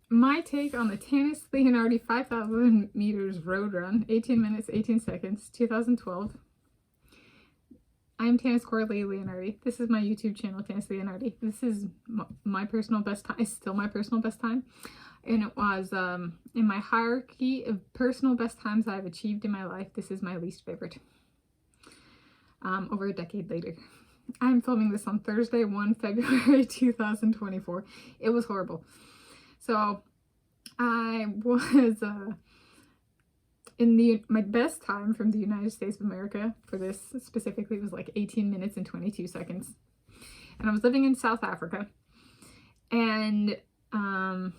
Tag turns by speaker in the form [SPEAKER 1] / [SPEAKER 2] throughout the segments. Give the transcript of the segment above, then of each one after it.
[SPEAKER 1] my take on the Tanis Leonhardi 5,000 meters road run, 18 minutes, 18 seconds, 2012. I'm Tanis Coralee Leonhardi. This is my YouTube channel, Tanis Leonhardi. This is my personal best time. It's still my personal best time. And it was, in my hierarchy of personal best times I've achieved in my life, this is my least favorite. Over a decade later. I'm filming this on Thursday, 1 February 2024. It was horrible. So I was in my best time from the United States of America for this specifically was like 18 minutes and 22 seconds. And I was living in South Africa. And I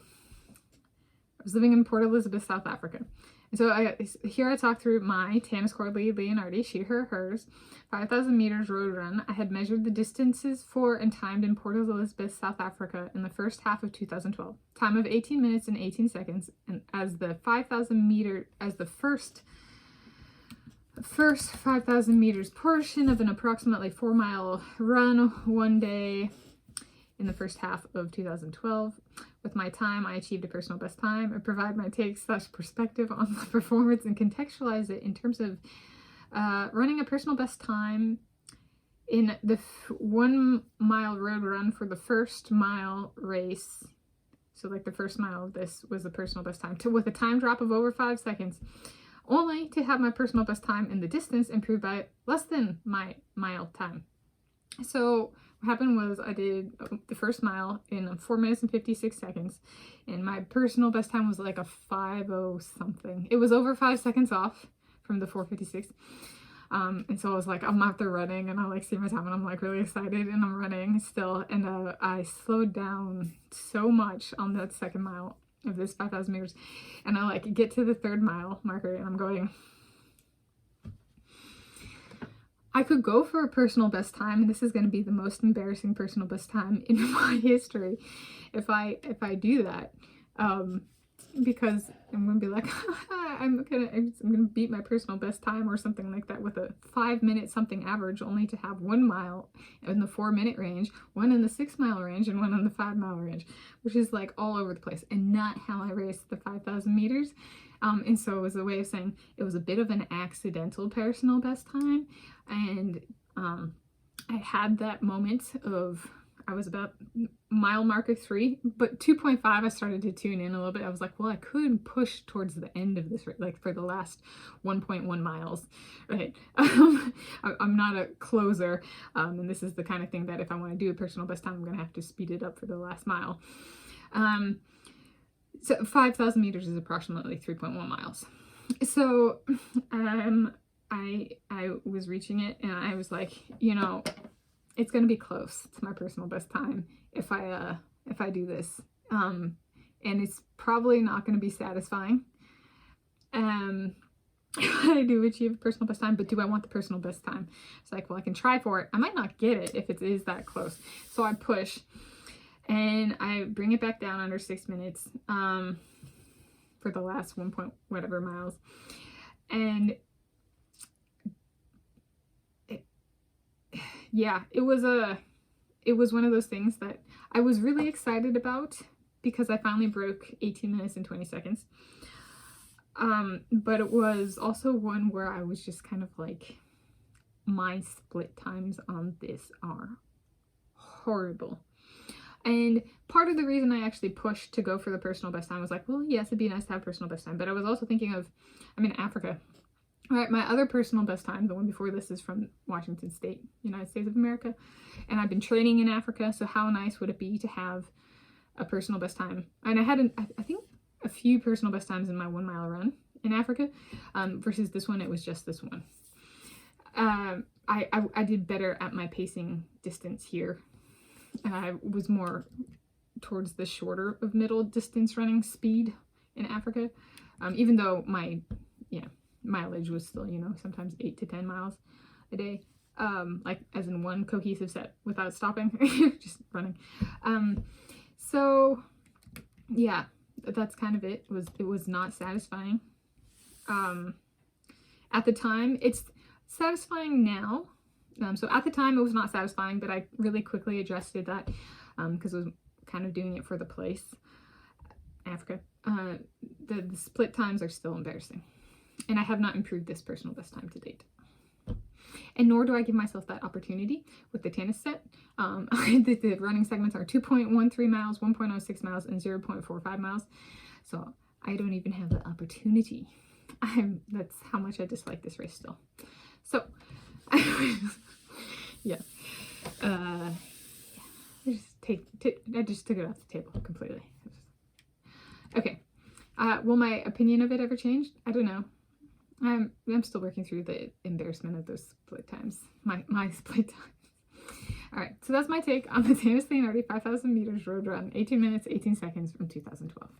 [SPEAKER 1] was living in Port Elizabeth, South Africa. And so here I talk through my Tanis Coralee Leonhardi, she, her, hers, 5,000 meters road run. I had measured the distances for and timed in Port Elizabeth, South Africa in the first half of 2012. Time of 18 minutes and 18 seconds. And as the 5,000 meter, as the first 5,000 meters portion of an approximately 4-mile run one day in the first half of 2012. With my time, I achieved a personal best time. I provide my take/perspective on the performance and contextualize it in terms of running a personal best time in the 1-mile road run for the first mile race. So like the first mile of this was the personal best time with a time drop of over 5 seconds, only to have my personal best time in the distance improved by less than my mile time. So what happened was I did the first mile in 4 minutes and 56 seconds, and my personal best time was like a 5:0 something. It was over 5 seconds off from the 4:56. And so I was like, I'm out there running, and I like see my time, and I'm like really excited, and I'm running still, and I slowed down so much on that second mile of this 5,000 meters, and I like get to the 3rd mile marker, and I'm going, I could go for a personal best time, and this is going to be the most embarrassing personal best time in my history if I do that, because I'm going to be like, I'm gonna beat my personal best time or something like that with a 5-minute something average, only to have 1 mile in the 4-minute range, 1 in the 6-mile range, and 1 in the 5-mile range, which is like all over the place, and not how I raced the 5,000 meters. And so it was a way of saying it was a bit of an accidental personal best time. And I had that moment of, I was about mile marker 3, but 2.5 I started to tune in a little bit. I was like, well, I could push towards the end of this, like for the last 1.1 miles, right? I'm not a closer, and this is the kind of thing that if I want to do a personal best time, I'm going to have to speed it up for the last mile. So 5,000 meters is approximately 3.1 miles. So I was reaching it, and I was like, you know, it's going to be close to my personal best time if I do this. And it's probably not going to be satisfying. I do achieve a personal best time, but do I want the personal best time? It's like, well, I can try for it. I might not get it if it is that close. So I push. And I bring it back down under 6 minutes for the last 1 point whatever miles. And it was one of those things that I was really excited about because I finally broke 18 minutes and 20 seconds. But it was also one where I was just kind of like, my split times on this are horrible. And part of the reason I actually pushed to go for the personal best time was like, well, yes, it'd be nice to have personal best time. But I was also thinking of, I'm in Africa. All right, my other personal best time, the one before this, is from Washington State, United States of America. And I've been training in Africa, so how nice would it be to have a personal best time? And I had, I think, a few personal best times in my 1-mile run in Africa, versus this one, it was just this one. I did better at my pacing distance here. I was more towards the shorter of middle distance running speed in Africa, even though my mileage was still, sometimes 8 to 10 miles a day, like as in one cohesive set without stopping, just running. So yeah, that's kind of it. It was not satisfying. At the time, it's satisfying now. So at the time it was not satisfying, but I really quickly adjusted that because I was kind of doing it for the place. Africa. The split times are still embarrassing. And I have not improved this personal best time to date. And nor do I give myself that opportunity with the Tanis set. The running segments are 2.13 miles, 1.06 miles, and 0.45 miles. So I don't even have the opportunity. That's how much I dislike this race still. So, yeah. I just took it off the table completely. Okay. Will my opinion of it ever change? I don't know. I'm still working through the embarrassment of those split times. My split times. All right. So that's my take on the Tanis Leonhardi 5,000 meters road run, 18 minutes, 18 seconds from 2012.